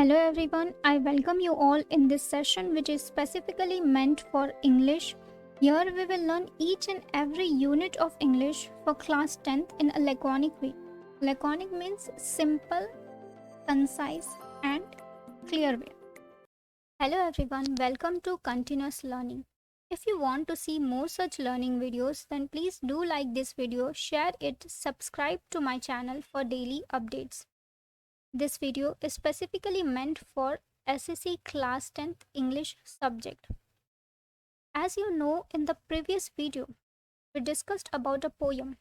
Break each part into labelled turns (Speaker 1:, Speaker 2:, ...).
Speaker 1: Hello everyone, I welcome you all in this session which is specifically meant for English. Here we will learn each and every unit of English for class 10th in a laconic way. Laconic means simple, concise and clear way. Hello everyone, welcome to Continuous Learning. If you want to see more such learning videos, then please do like this video, share it, subscribe to my channel for daily updates. This video is specifically meant for SSC Class 10th English subject. As you know, in the previous video, we discussed about a poem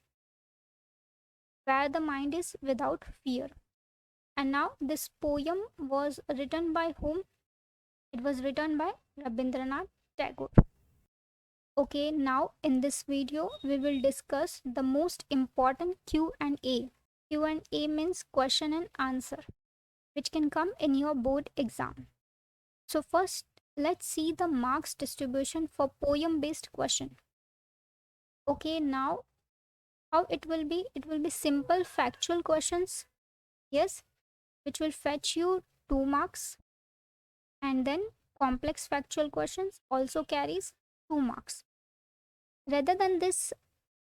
Speaker 1: where the mind is without fear. And now this poem was written by whom? It was written by Rabindranath Tagore. Okay, now in this video, we will discuss the most important Q&A. Q&A means question and answer, which can come in your board exam. So first, let's see the marks distribution for poem based question. Okay, now how it will be? It will be simple factual questions, yes, which will fetch you 2 marks, and then complex factual questions also carries 2 marks. Rather than this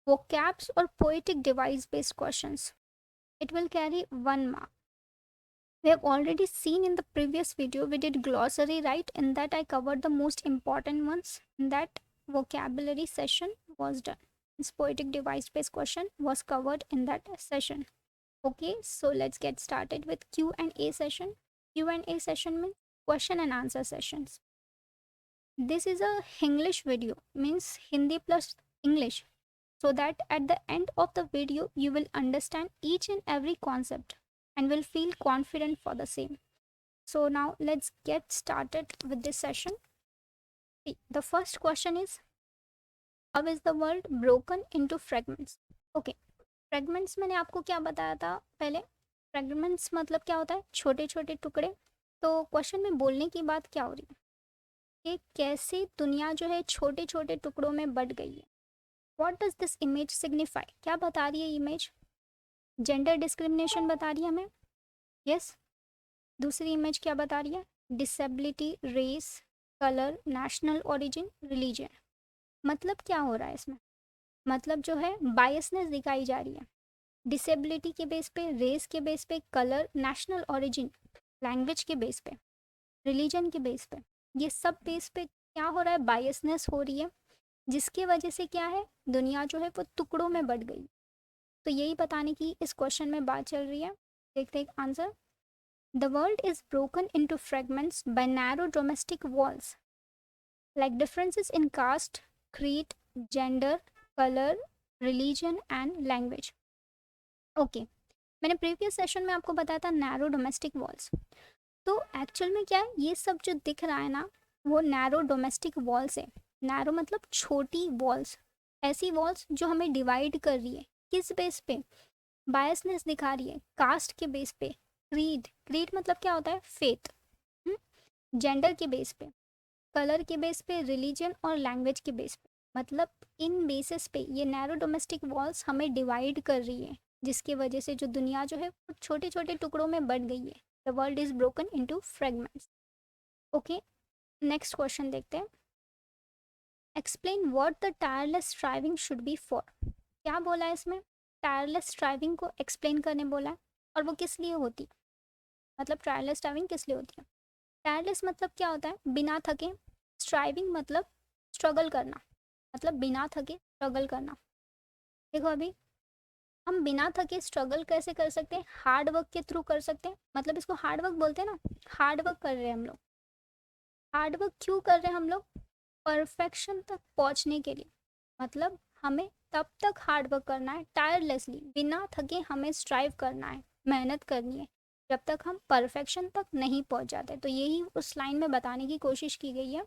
Speaker 1: vocabs or poetic device based questions, it will carry 1 mark. We have already seen in the previous video, we did glossary, right? In that I covered the most important ones. That vocabulary session was done. This poetic device based question was covered in that session. Okay, so let's get started with Q&A session. Q&A session means question and answer sessions. This is a English video, means Hindi plus English, so that at the end of the video you will understand each and every concept and will feel confident for the same. So now let's get started with this session. The first question is, how is the world broken into fragments? Okay, fragments मैंने आपको क्या बताया था पहले? Fragments मतलब क्या होता है? छोटे छोटे टुकड़े. तो क्वेश्चन में बोलने की बात क्या हो रही है कि कैसे दुनिया जो है छोटे छोटे टुकड़ों में बट गई है. What does this image signify? क्या बता रही है इमेज? जेंडर डिस्क्रिमिनेशन बता रही है हमें, यस. दूसरी इमेज क्या बता रही है? Disability, race, colour, national origin, religion. मतलब क्या हो रहा है इसमें? मतलब जो है बायसनेस दिखाई जा रही है डिसेबिलिटी के बेस पे, रेस के बेस पे, कलर, नेशनल ओरिजिन, लैंग्वेज के बेस पे, रिलीजन के बेस पे. ये सब बेस पे क्या हो रहा है? बायसनेस हो रही है, जिसकी वजह से क्या है, दुनिया जो है वो टुकड़ों में बट गई. तो यही बताने की इस क्वेश्चन में बात चल रही है. देखते हैं answer. The world is broken into fragments by narrow domestic walls, like differences in caste, creed, gender, color, religion and language. Okay, मैंने प्रीवियस सेशन में आपको बताया था नैरो डोमेस्टिक वॉल्स. तो एक्चुअल में क्या है, ये सब जो दिख रहा है ना, वो नैरो डोमेस्टिक वॉल्स है. नैरो मतलब छोटी वॉल्स, ऐसी वॉल्स जो हमें डिवाइड कर रही है. किस बेस पे? बायसनेस दिखा रही है, कास्ट के बेस पे, क्रीड, क्रीड मतलब क्या होता है? फेथ. जेंडर के बेस पे, कलर के बेस पे, रिलीजन और लैंग्वेज के बेस पे. मतलब इन बेसिस पे ये नैरो डोमेस्टिक वॉल्स हमें डिवाइड कर रही है, जिसकी वजह से जो दुनिया जो है वो छोटे छोटे टुकड़ों में बट गई है. The world is broken into fragments. Okay, next question देखते हैं. Explain what the tireless striving should be for. क्या बोला है इसमें? टायरलेस स्ट्राइविंग को एक्सप्लेन करने बोला है. और वो किस लिए होती है? मतलब टायरलेस स्ट्राइविंग किस लिए होती है? टायरलेस मतलब क्या होता है? बिना थके. स्ट्राइविंग मतलब स्ट्रगल करना, मतलब बिना थके स्ट्रगल करना. देखो अभी हम बिना थके स्ट्रगल कैसे कर सकते हैं? हार्ड वर्क के थ्रू कर सकते हैं. मतलब इसको हार्ड वर्क बोलते हैं ना. हार्ड वर्क कर रहे हैं हम लोग. हार्ड वर्क क्यों कर रहे हैं हम लोग? परफेक्शन तक पहुंचने के लिए. मतलब हमें तब तक हार्ड वर्क करना है, टायरलेसली, बिना थके हमें स्ट्राइव करना है, मेहनत करनी है, जब तक हम परफेक्शन तक नहीं पहुंच जाते. तो यही उस लाइन में बताने की कोशिश की गई है.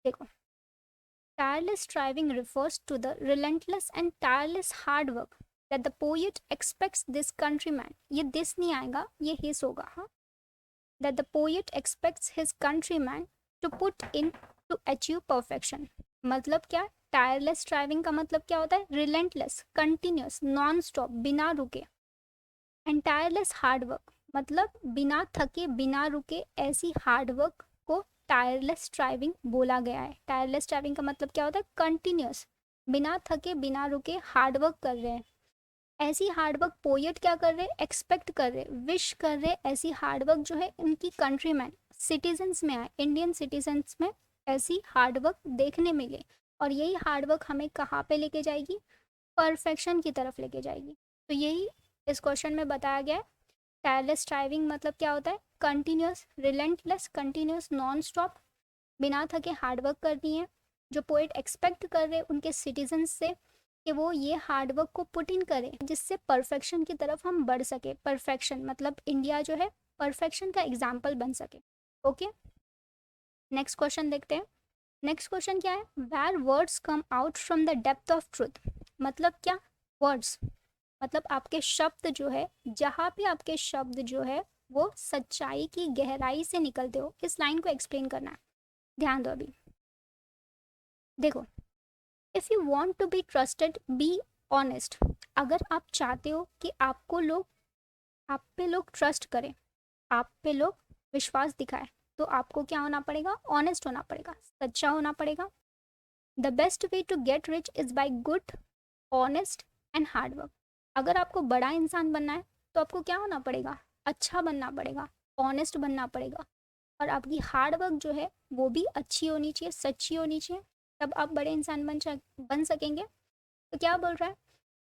Speaker 1: देखो, tireless striving refers to the relentless and tireless hard work that the poet expects this countryman. ये this नहीं आएगा, ये his होगा. हाँ, that the poet expects his countryman to put in to achieve perfection. मतलब क्या? टायरलेस स्ट्राइविंग का मतलब क्या होता है? रिलेंटलेस, कंटिन्यूस, नॉन स्टॉप, बिना रुके. एंड टायरलेस हार्ड वर्क मतलब बिना थके बिना रुके ऐसी हार्ड वर्क को टायरलेस स्ट्राइविंग बोला गया है। टायरलेस स्ट्राइविंग का मतलब क्या होता है? कंटिन्यूस, बिना थके बिना रुके हार्ड वर्क कर रहे हैं। ऐसी हार्डवर्क पोएट क्या कर रहे हैं? एक्सपेक्ट कर रहे, विश कर रहे ऐसी हार्डवर्क जो है इनकी कंट्री में, सिटीजन्स में आए, इंडियन सिटीजन्स में ऐसी हार्डवर्क देखने मिले। और यही हार्डवर्क हमें कहाँ पे लेके जाएगी? परफेक्शन की तरफ लेके जाएगी। तो यही इस क्वेश्चन में बताया गया है। टायरलेस स्ट्राइविंग मतलब क्या होता है? Continuous, relentless, continuous, non stop, बिना थके हार्डवर्क करनी है। जो पोएट एक्सपेक्ट कर रहे उनके सिटीजन्स से कि वो ये हार्डवर्क को पुट इन करें जिससे परफेक्शन की तरफ हम बढ़ सके। परफेक्शन मतलब इंडिया जो है परफेक्शन का एग्जाम्पल बन सके। ओके, नेक्स्ट क्वेश्चन देखते हैं। नेक्स्ट क्वेश्चन क्या है? Where words come out from the depth of truth. मतलब क्या? वर्ड्स मतलब आपके शब्द जो है, जहाँ पे आपके शब्द जो है वो सच्चाई की गहराई से निकलते हो। इस लाइन को एक्सप्लेन करना है, ध्यान दो अभी। देखो, if you want to be trusted be honest. अगर आप चाहते हो कि आपको लोग, आप पे लोग ट्रस्ट करें, आप पे लोग विश्वास दिखाए, तो आपको क्या होना पड़ेगा? ऑनेस्ट होना पड़ेगा, सच्चा होना पड़ेगा। The best way to get rich is by good, honest and hard work. अगर आपको बड़ा इंसान बनना है तो आपको क्या होना पड़ेगा? अच्छा बनना पड़ेगा, ऑनेस्ट बनना पड़ेगा, और आपकी हार्ड वर्क जो है वो भी अच्छी होनी चाहिए, सच्ची होनी चाहिए, तब आप बड़े इंसान बन सकेंगे। तो क्या बोल रहा है?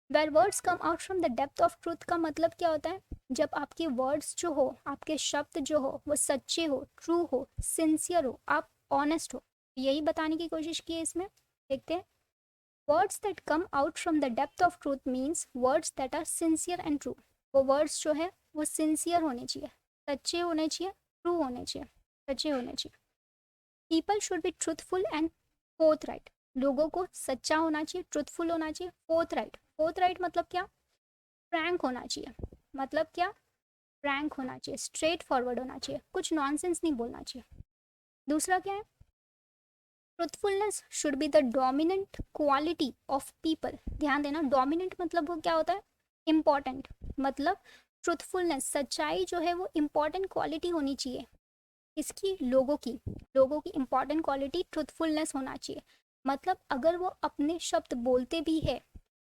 Speaker 1: Where words come out from the depth of truth का मतलब क्या होता है? जब आपके वर्ड्स जो हो, आपके शब्द जो हो वो सच्चे हो, ट्रू हो, सिंसियर हो, आप ऑनेस्ट हो। यही बताने की कोशिश की है इसमें। देखते हैं। Words that come out from the depth of truth means words that are sincere and true. वो वर्ड्स जो है वो सिंसियर होने चाहिए, सच्चे होने चाहिए, ट्रू होने चाहिए, सच्चे होने चाहिए। People should be truthful and fourth right. लोगों को सच्चा होना चाहिए, ट्रूथफुल होना चाहिए, फोर्थ राइट। फोर्थ राइट मतलब क्या? फ्रैंक होना चाहिए। मतलब क्या? फ्रैंक होना चाहिए, स्ट्रेट फॉरवर्ड होना चाहिए, कुछ नॉनसेंस नहीं बोलना चाहिए। दूसरा क्या है? Truthfulness should be the dominant quality of people. ध्यान देना, डोमिनेंट मतलब वो क्या होता है? इंपॉर्टेंट। मतलब ट्रूथफुलनेस, सच्चाई जो है वो इंपॉर्टेंट क्वालिटी होनी चाहिए। इसकी लोगों की इंपॉर्टेंट क्वालिटी ट्रूथफुलनेस होना चाहिए। मतलब अगर वो अपने शब्द बोलते भी है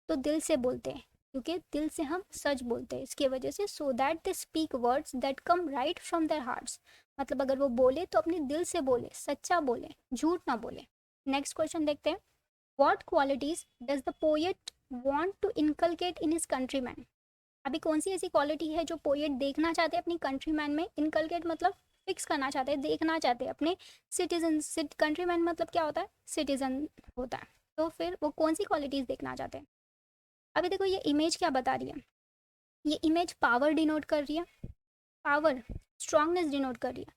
Speaker 1: तो दिल से बोलते हैं, क्योंकि दिल से हम सच बोलते हैं, इसकी वजह से। So that they speak words that come right from there hearts. मतलब अगर वो बोले तो अपने दिल से बोले, सच्चा बोले, झूठ ना बोले। नेक्स्ट क्वेश्चन देखते हैं। What qualities does the poet want to inculcate in his countryman. अभी कौन सी ऐसी क्वालिटी है जो पोएट देखना चाहते हैं अपनी कंट्रीमैन में? इनकलकेट मतलब फिक्स करना चाहते हैं, देखना चाहते हैं अपने सिटीजन। कंट्रीमैन मतलब क्या होता है? सिटीजन होता है। तो फिर वो कौन सी क्वालिटीज देखना चाहते हैं? अभी देखो, ये इमेज क्या बता रही है? ये इमेज पावर डिनोट कर रही है, पावर, स्ट्रांगनेस डिनोट कर रही है।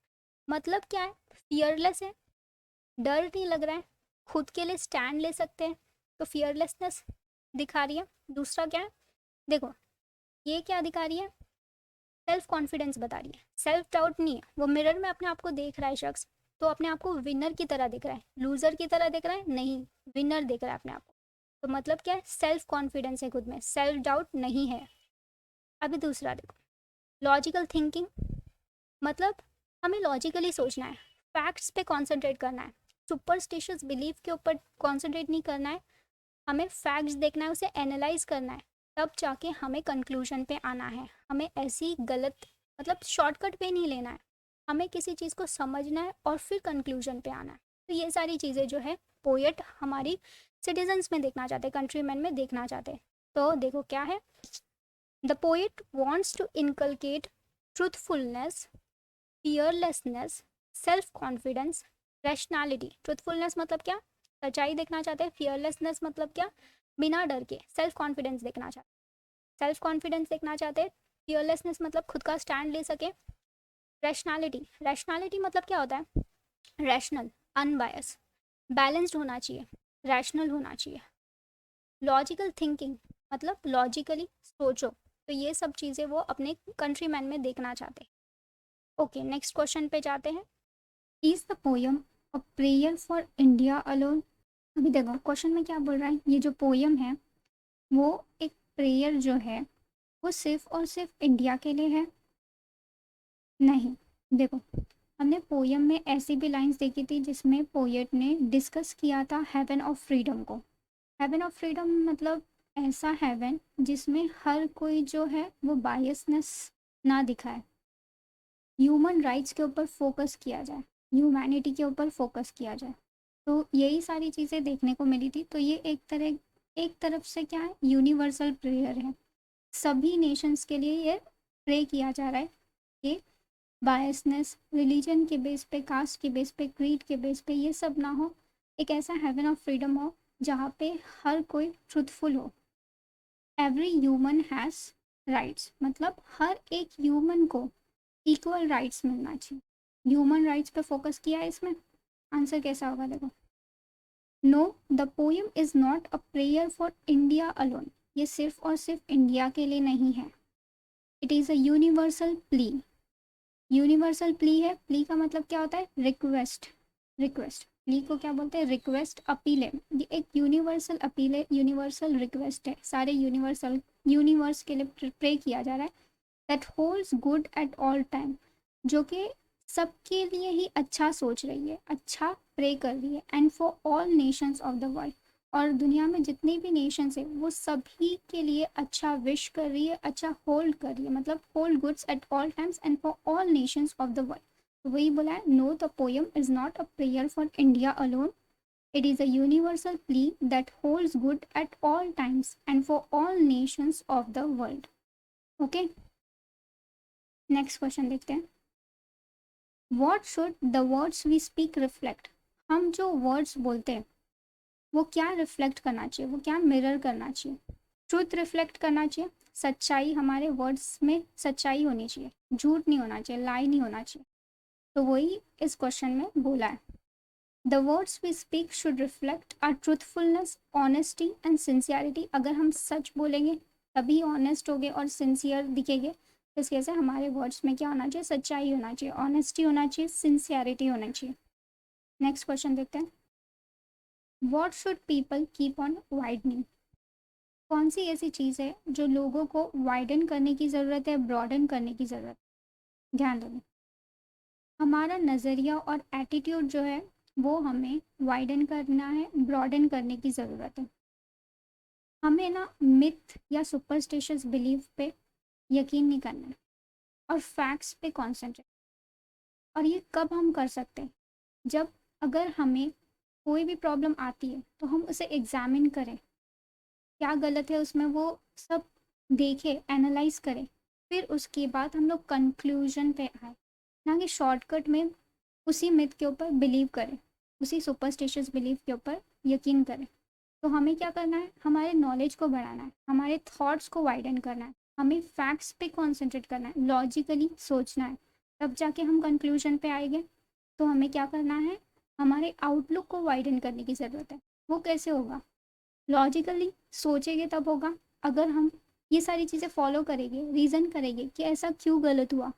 Speaker 1: मतलब क्या है? फियरलेस है, डर नहीं लग रहा है, खुद के लिए स्टैंड ले सकते हैं, तो फियरलेसनेस दिखा रही है। दूसरा क्या है? देखो, ये क्या दिखा रही है? सेल्फ कॉन्फिडेंस बता रही है, सेल्फ डाउट नहीं है। वो मिरर में अपने आप को देख रहा है शख्स, तो अपने आप को विनर की तरह दिख रहा है, लूजर की तरह दिख रहा है नहीं, विनर दिख रहा है अपने आप को। तो मतलब क्या है? सेल्फ कॉन्फिडेंस है खुद में, सेल्फ डाउट नहीं है। अभी दूसरा देखो, लॉजिकल थिंकिंग। मतलब हमें लॉजिकली सोचना है, फैक्ट्स पे कंसंट्रेट करना है, सुपरस्टिशियस बिलीफ के ऊपर कंसंट्रेट नहीं करना है। हमें फैक्ट्स देखना है, उसे एनालाइज करना है, तब जाके हमें कंक्लूजन पे आना है। हमें ऐसी गलत, मतलब शॉर्टकट पे नहीं लेना है, हमें किसी चीज़ को समझना है और फिर कंक्लूजन पे आना है। तो ये सारी चीज़ें जो है पोएट हमारी सिटीजन्स में देखना चाहते हैं, कंट्रीमैन में देखना चाहते हैं। तो देखो क्या है? The poet wants to inculcate truthfulness, fearlessness, self confidence, rationality. Truthfulness मतलब क्या? सच्चाई देखना चाहते हैं। फियरलेसनेस मतलब क्या? बिना डर के सेल्फ कॉन्फिडेंस देखना चाहते हैं, सेल्फ कॉन्फिडेंस देखना चाहते हैं। फियरलेसनेस मतलब खुद का स्टैंड ले सके। रैशनैलिटी, रैशनैलिटी मतलब क्या होता है? रैशनल, अनबायस, बैलेंस्ड होना चाहिए, रैशनल होना चाहिए। लॉजिकल थिंकिंग मतलब लॉजिकली सोचो। तो ये सब चीज़ें वो अपने कंट्रीमैन में देखना चाहते हैं। ओके, नेक्स्ट क्वेश्चन पे जाते हैं। Is the poem a prayer for India alone. अभी देखो क्वेश्चन में क्या बोल रहा है, ये जो पोयम है वो एक प्रेयर जो है वो सिर्फ और सिर्फ इंडिया के लिए है, नहीं, देखो, हमने पोयम में ऐसी भी लाइंस देखी थी जिसमें पोएट ने डिस्कस किया था हेवन ऑफ फ्रीडम को। हेवन ऑफ फ्रीडम मतलब ऐसा हेवन जिसमें हर कोई जो है वो बायसनेस ना दिखाए, ह्यूमन राइट्स के ऊपर फोकस किया जाए, ह्यूमैनिटी के ऊपर फोकस किया जाए। तो यही सारी चीज़ें देखने को मिली थी। तो ये एक तरफ से क्या है, यूनिवर्सल प्रेयर है, सभी नेशंस के लिए ये प्रे किया जा रहा है कि बायसनेस रिलीजन के बेस पे, कास्ट के बेस पे, क्रीड के बेस पे ये सब ना हो। एक ऐसा हेवन ऑफ फ्रीडम हो जहाँ पे हर कोई ट्रुथफुल हो। एवरी ह्यूमन हैज़ राइट्स, मतलब हर एक ह्यूमन को इक्वल राइट्स मिलना चाहिए। ह्यूमन राइट्स पे फोकस किया है इसमें। आंसर कैसा होगा, देखो, no the poem is not a prayer for India alone. ये सिर्फ और सिर्फ इंडिया के लिए नहीं है। It is a universal plea. Universal plea है। प्ली का मतलब क्या होता है, रिक्वेस्ट। रिक्वेस्ट, प्ली को क्या बोलते हैं, रिक्वेस्ट, अपील है। ये एक यूनिवर्सल अपील है, यूनिवर्सल रिक्वेस्ट है, सारे यूनिवर्स के लिए प्रे किया जा रहा है। That holds good at all time, जो कि सबके लिए ही अच्छा सोच रही है, अच्छा प्रे कर रही है। And for all nations of the world, और दुनिया में जितनी भी नेशंस है वो सभी के लिए अच्छा विश कर रही है, अच्छा होल्ड कर रही है, मतलब hold goods at all times and for all nations of the world. तो वही बोला है, no the poem is not a prayer for India alone, it is a universal plea that holds good at all times and for all nations of the world. Okay, next question देखते हैं। What should the words we speak reflect. हम जो words बोलते हैं वो क्या reflect करना चाहिए, वो क्या मिरर करना चाहिए। ट्रूथ रिफ्लेक्ट करना चाहिए, सच्चाई, हमारे वर्ड्स में सच्चाई होनी चाहिए, झूठ नहीं होना चाहिए, लाई नहीं होना चाहिए। तो वही इस क्वेश्चन में बोला है। The words we speak should reflect are truthfulness, honesty and sincerity. अगर हम सच बोलेंगे तभी ऑनेस्ट होंगे और सिंसियर दिखेंगे। तो इस कैसे हमारे वर्ड्स में क्या होना चाहिए, सच्चाई होना चाहिए, ऑनेस्टी होना चाहिए, सिंसियरिटी होना चाहिए। नेक्स्ट क्वेश्चन देखते हैं। What should people keep on widening. कौन सी ऐसी चीज़ है जो लोगों को वाइडन करने की ज़रूरत है, ब्रॉडन करने की ज़रूरत है। ध्यान देना, हमारा नज़रिया और एटीट्यूड जो है वो हमें वाइडन करना है, ब्रॉडन करने की ज़रूरत है। हमें ना मिथ या सुपरस्टिशियस बिलीफ पे यकीन नहीं करना है और फैक्ट्स पे कॉन्सेंट्रेट। और ये कब हम कर सकते हैं, जब अगर हमें कोई भी प्रॉब्लम आती है तो हम उसे एग्जामिन करें, क्या गलत है उसमें वो सब देखे, एनालाइज करें, फिर उसके बाद हम लोग कंक्लूजन पे आए, ना कि शॉर्टकट में उसी मिथ के ऊपर बिलीव करें, उसी सुपरस्टिशियस बिलीव के ऊपर यकीन करें। तो हमें क्या करना है, हमारे नॉलेज को बढ़ाना है, हमारे थॉट्स को वाइडन करना है, हमें फैक्ट्स पे कॉन्सेंट्रेट करना है, लॉजिकली सोचना है, तब जाके हम कंक्लूजन पे आएंगे। तो हमें क्या करना है, हमारे आउटलुक को वाइडन करने की ज़रूरत है। वो कैसे होगा, लॉजिकली सोचेंगे तब होगा। अगर हम ये सारी चीज़ें फॉलो करेंगे, रीज़न करेंगे कि ऐसा क्यों गलत हुआ,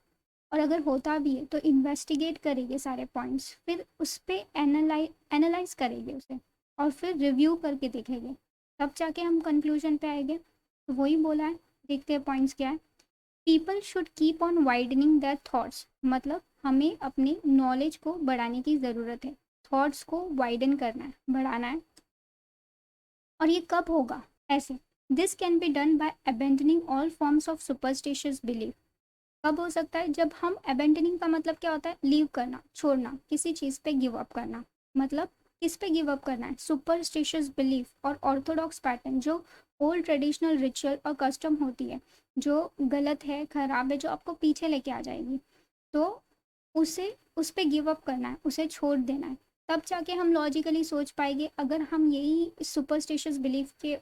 Speaker 1: और अगर होता भी है तो इन्वेस्टिगेट करेंगे सारे पॉइंट्स, फिर उस पर एनालाइज करेंगे उसे, और फिर रिव्यू करके देखेंगे, तब जाके हम कंक्लूजन पे आएंगे। तो वही बोला है, देखते हैं पॉइंट्स क्या है। People should keep on widening their thoughts, मतलब हमें अपनी नॉलेज को बढ़ाने की ज़रूरत है, थॉट्स को वाइडन करना है, बढ़ाना है। और ये कब होगा, ऐसे, this can be done by abandoning all forms of superstitious belief. कब हो सकता है, जब हम अबेंडनिंग का मतलब क्या होता है, लीव करना, छोड़ना, किसी चीज़ पे गिव अप करना। मतलब किस पे गिव अप करना है, सुपरस्टिशियस बिलीफ और ऑर्थोडॉक्स पैटर्न, जो ओल्ड ट्रेडिशनल रिचुअल और कस्टम होती है, जो गलत है, खराब है, जो आपको पीछे लेके आ जाएगी। तो उसे उस पर गिव अप करना है, उसे छोड़ देना है, तब जाके हम लॉजिकली सोच पाएंगे। अगर हम यही सुपरस्टिशियस बिलीफ के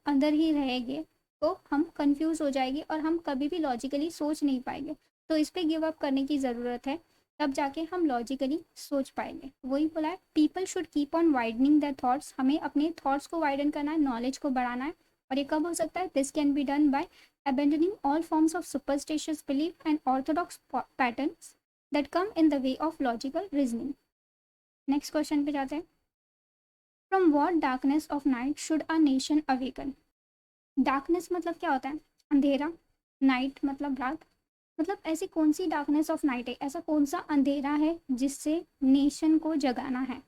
Speaker 1: अंदर ही रहेंगे तो हम कंफ्यूज हो जाएंगे और हम कभी भी लॉजिकली सोच नहीं पाएंगे। तो इस पे गिव अप करने की ज़रूरत है, तब जाके हम लॉजिकली सोच पाएंगे। वही बोला है, people should keep on widening the thoughts, हमें अपने थॉट्स को वाइडन करना है, नॉलेज को बढ़ाना है। और ये कब हो सकता है, this can be done by abandoning all forms of superstitious belief and orthodox patterns that come in the way of logical reasoning. Next question पे जाते हैं। From what darkness of night should a nation awaken. Darkness मतलब क्या होता है, अंधेरा, night मतलब रात। मतलब ऐसी कौन सी डार्कनेस ऑफ नाइट है, ऐसा कौन सा अंधेरा है जिससे नेशन को जगाना है।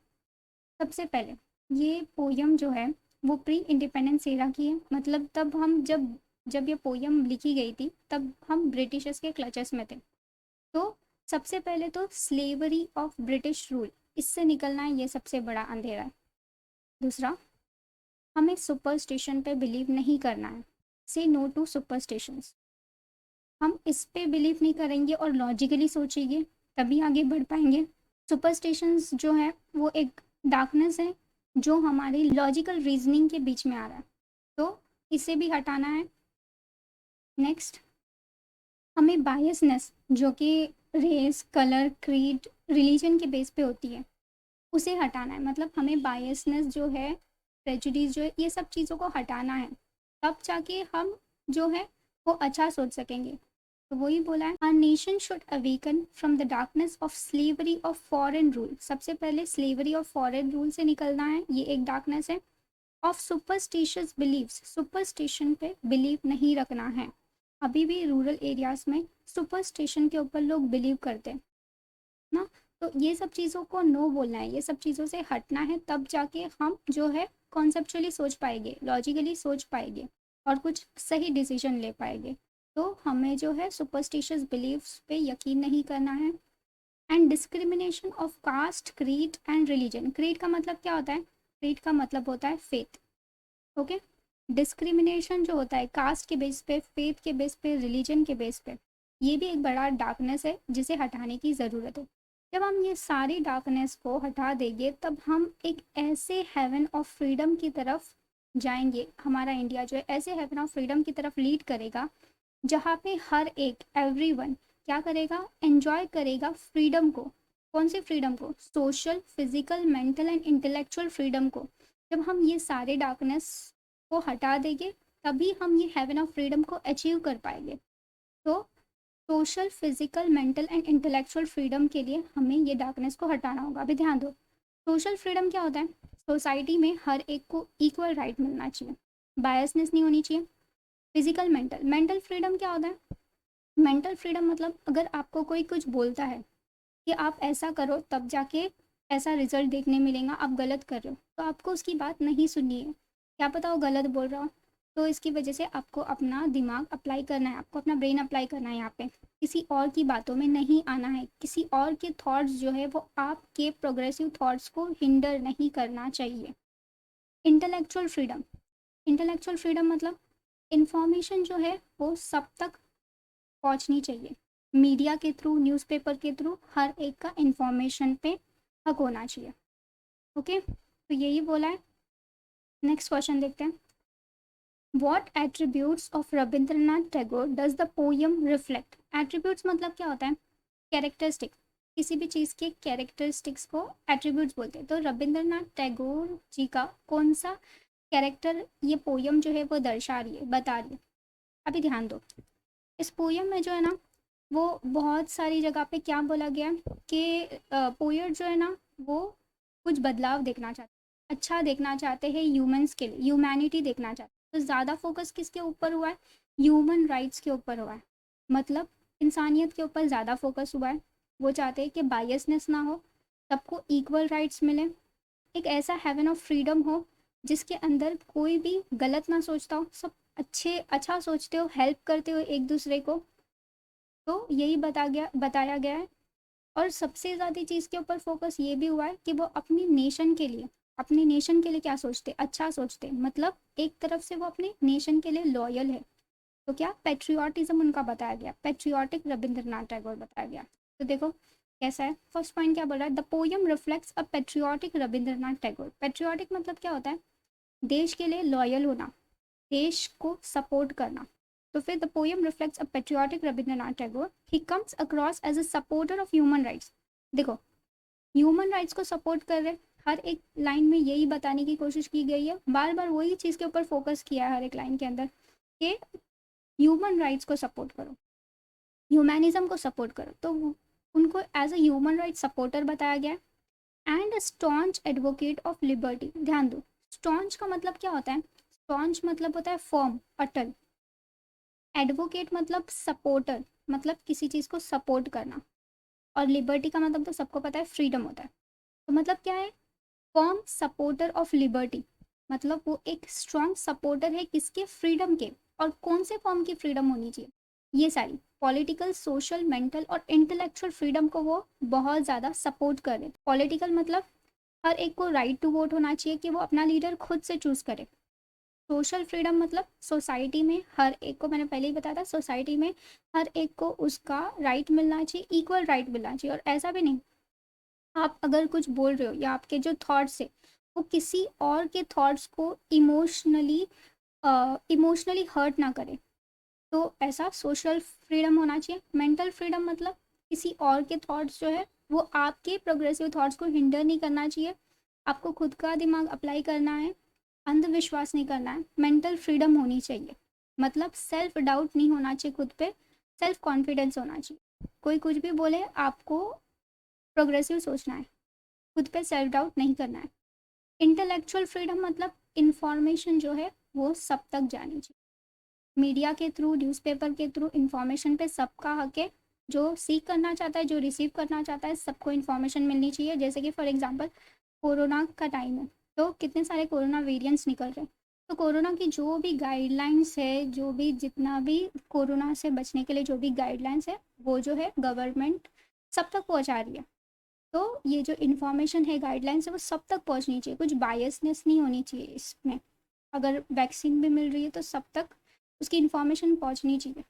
Speaker 1: सबसे पहले ये पोयम जो है वो प्री इंडिपेंडेंस एरा की है, मतलब तब हम जब जब ये पोयम लिखी गई थी तब हम ब्रिटिशर्स के क्लचेस में थे। तो सबसे पहले तो स्लेवरी ऑफ ब्रिटिश रूल, इससे निकलना है, ये सबसे बड़ा अंधेरा है। दूसरा, हमें सुपरस्टिशन पे बिलीव नहीं करना है, से नो टू सुपरस्टिशंस। हम इस पे बिलीव नहीं करेंगे और लॉजिकली सोचेंगे तभी आगे बढ़ पाएंगे। सुपरस्टिशंस जो है वो एक डार्कनेस है जो हमारी लॉजिकल रीजनिंग के बीच में आ रहा है, तो इसे भी हटाना है। नेक्स्ट, हमें बायसनेस जो कि रेस, कलर, क्रीड, रिलीजन के बेस पे होती है उसे हटाना है। मतलब हमें बायसनेस जो है, प्रेजुडिस जो है, ये सब चीज़ों को हटाना है, तब जाके हम जो है वो अच्छा सोच सकेंगे। तो वही बोला है, our nation should awaken from the darkness of slavery of foreign rule. सबसे पहले स्लेवरी ऑफ फॉरेन रूल से निकलना है, ये एक डार्कनेस है। ऑफ सुपरस्टिशियस बिलीव्स, सुपरस्टिशन पे बिलीव नहीं रखना है। अभी भी रूरल एरियाज में सुपरस्टिशन के ऊपर लोग बिलीव करते हैं ना, तो ये सब चीज़ों को नो बोलना है, ये सब चीज़ों से हटना है, तब जाके हम जो है कॉन्सेप्चुअली सोच पाएंगे, लॉजिकली सोच पाएंगे और कुछ सही डिसीजन ले पाएंगे। तो हमें जो है सुपरस्टिशियस बिलीव्स पे यकीन नहीं करना है। And discrimination of caste, creed and religion. Creed का मतलब क्या होता है? क्रीड का मतलब होता है फेथ। ओके, डिस्क्रिमिनेशन जो होता है कास्ट के बेस पे, फेथ के बेस पे, रिलीजन के बेस पे, ये भी एक बड़ा डार्कनेस है जिसे हटाने की ज़रूरत है। जब हम ये सारी डार्कनेस को हटा देंगे तब हम एक ऐसे हेवन ऑफ फ्रीडम की तरफ जाएंगे। हमारा इंडिया जो है ऐसे हेवन ऑफ फ्रीडम की तरफ लीड करेगा जहाँ पे हर एक, एवरीवन क्या करेगा? एंजॉय करेगा फ्रीडम को। कौन सी फ्रीडम को? Social, physical, mental and intellectual freedom को। जब हम ये सारे डार्कनेस को हटा देंगे तभी हम ये हेवन ऑफ फ्रीडम को अचीव कर पाएंगे। तो social, physical, mental and intellectual freedom के लिए हमें ये डार्कनेस को हटाना होगा। अभी ध्यान दो, सोशल फ्रीडम क्या होता है? सोसाइटी में हर एक को इक्वल राइट मिलना चाहिए, बायसनेस नहीं होनी चाहिए। फिजिकल, मेंटल, मेंटल फ्रीडम क्या होता है? मेंटल फ्रीडम मतलब अगर आपको कोई कुछ बोलता है कि आप ऐसा करो तब जाके ऐसा रिजल्ट देखने मिलेगा, आप गलत कर रहे हो, तो आपको उसकी बात नहीं सुननी है। क्या पता वो गलत बोल रहा हो, तो इसकी वजह से आपको अपना दिमाग अप्लाई करना है, आपको अपना ब्रेन अप्लाई करना है यहाँ पे। किसी और की बातों में नहीं आना है, किसी और के थॉट्स जो है वो आपके प्रोग्रेसिव थॉट्स को हिंडर नहीं करना चाहिए। इंटेलेक्चुअल फ्रीडम, इंटेलेक्चुअल फ्रीडम मतलब इंफॉर्मेशन जो है वो सब तक पहुंचनी चाहिए। मीडिया के थ्रू, न्यूज़पेपर के थ्रू हर एक का इंफॉर्मेशन पे हक होना चाहिए। ओके, तो यही बोला है। नेक्स्ट क्वेश्चन देखते हैं। What attributes of Rabindranath Tagore does the poem reflect? Attributes मतलब क्या होता है? कैरेक्टरिस्टिक, किसी भी चीज़ के कैरेक्टरिस्टिक्स को एट्रीब्यूट्स बोलते हैं। तो रविंद्रनाथ टैगोर जी का कौन सा कैरेक्टर ये पोयम जो है वो दर्शा रही है, बता रही है? अभी ध्यान दो, इस पोयम में जो है ना वो बहुत सारी जगह पे क्या बोला गया है कि पोएट जो है ना वो कुछ बदलाव देखना चाहते, अच्छा देखना चाहते हैं ह्यूमंस के लिए, ह्यूमैनिटी देखना चाहते हैं। तो ज़्यादा फोकस किसके ऊपर हुआ है? ह्यूमन राइट्स के ऊपर हुआ है, मतलब इंसानियत के ऊपर ज़्यादा फोकस हुआ है। वो चाहते हैं कि बायसनेस ना हो, सबको इक्वल राइट्स मिले, एक ऐसा हेवन ऑफ फ्रीडम हो जिसके अंदर कोई भी गलत ना सोचता हो, सब अच्छा सोचते हो, हेल्प करते हो एक दूसरे को। तो यही बताया गया है। और सबसे ज़्यादा चीज़ के ऊपर फोकस ये भी हुआ है कि वो अपनी नेशन के लिए, अपने नेशन के लिए क्या सोचते? अच्छा सोचते, मतलब एक तरफ से वो अपने नेशन के लिए लॉयल है। तो क्या पेट्रियाटिज्म उनका बताया गया, पेट्रियाटिक रविंद्रनाथ टैगोर बताया गया। तो देखो कैसा है। फर्स्ट पॉइंट क्या बोल रहा है? The poem reflects a patriotic Rabindranath Tagore. Patriotic मतलब क्या होता है? देश के लिए लॉयल होना, देश को सपोर्ट करना। तो फिर the poem reflects a patriotic Rabindranath Tagore. He comes across as a supporter of human rights. देखो, ह्यूमन राइट्स को सपोर्ट कर रहे, हर एक लाइन में यही बताने की कोशिश की गई है, बार बार वही चीज़ के ऊपर फोकस किया है हर एक लाइन के अंदर कि ह्यूमन राइट्स को सपोर्ट करो, ह्यूमैनिज्म को सपोर्ट करो। तो उनको as a human right supporter बताया गया। And staunch advocate of liberty. ध्यान दो, स्टॉन्च का मतलब क्या होता है? स्टॉन्च मतलब होता है फर्म, अटल। एडवोकेट मतलब सपोर्टर, मतलब किसी चीज़ को सपोर्ट करना, और लिबर्टी का मतलब तो सबको पता है फ्रीडम होता है। तो मतलब क्या है, फर्म सपोर्टर ऑफ लिबर्टी, मतलब वो एक स्ट्रॉन्ग सपोर्टर है किसके, फ्रीडम के। और कौन से फॉर्म की फ्रीडम होनी चाहिए, ये सारी पॉलिटिकल, सोशल, मेंटल और इंटेलेक्चुअल फ्रीडम को वो बहुत ज़्यादा सपोर्ट कर रहे हैं। पॉलिटिकल मतलब हर एक को राइट टू वोट होना चाहिए कि वो अपना लीडर खुद से चूज करे। सोशल फ्रीडम मतलब सोसाइटी में हर एक को, मैंने पहले ही बताया था, सोसाइटी में हर एक को उसका राइट मिलना चाहिए, इक्वल राइट मिलना चाहिए। और ऐसा भी नहीं, आप अगर कुछ बोल रहे हो या आपके जो थॉट्स है वो किसी और के थॉट्स को इमोशनली हर्ट ना करे, तो ऐसा सोशल फ्रीडम होना चाहिए। मेंटल फ्रीडम मतलब किसी और के थॉट्स जो है वो आपके प्रोग्रेसिव थॉट्स को हिंडर नहीं करना चाहिए, आपको खुद का दिमाग अप्लाई करना है, अंधविश्वास नहीं करना है। मेंटल फ्रीडम होनी चाहिए, मतलब सेल्फ डाउट नहीं होना चाहिए खुद पे, सेल्फ कॉन्फिडेंस होना चाहिए। कोई कुछ भी बोले, आपको प्रोग्रेसिव सोचना है, खुद पे सेल्फ डाउट नहीं करना है। इंटेलेक्चुअल फ्रीडम मतलब इंफॉर्मेशन जो है वो सब तक जानी चाहिए, मीडिया के थ्रू, न्यूज़पेपर के थ्रू इंफॉर्मेशन पे सबका हक है। जो सीख करना चाहता है, जो रिसीव करना चाहता है, सबको इन्फॉर्मेशन मिलनी चाहिए। जैसे कि फॉर एग्जांपल कोरोना का टाइम है, तो कितने सारे कोरोना वेरिएंट्स निकल रहे हैं, तो कोरोना की जो भी गाइडलाइंस है, जो भी जितना भी कोरोना से बचने के लिए जो भी गाइडलाइंस है, वो जो है गवर्नमेंट सब तक पहुंचा रही है। तो ये जो इन्फॉर्मेशन है, गाइडलाइंस है, वो सब तक पहुंचनी चाहिए, कुछ बायसनेस नहीं होनी चाहिए इसमें। अगर वैक्सीन भी मिल रही है तो सब तक उसकी इन्फॉर्मेशन पहुंचनी चाहिए।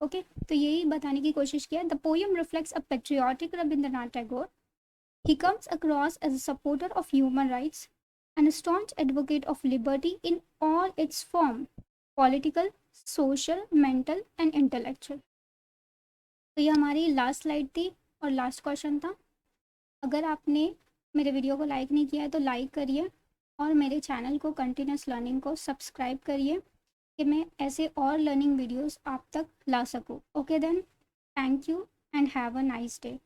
Speaker 1: ओके, तो यही बताने की कोशिश किया। The poem reflects a patriotic Rabindranath Tagore. He comes across as a supporter of human rights and a staunch advocate of liberty in all its form, political, social, mental and intellectual। तो ये हमारी लास्ट स्लाइड थी और last question था। अगर आपने मेरे video को लाइक नहीं किया है तो लाइक करिए, और मेरे चैनल को कंटिन्यूस लर्निंग को सब्सक्राइब करिए कि मैं ऐसे और लर्निंग वीडियोस आप तक ला सकूँ। Okay then, thank you and have a nice day.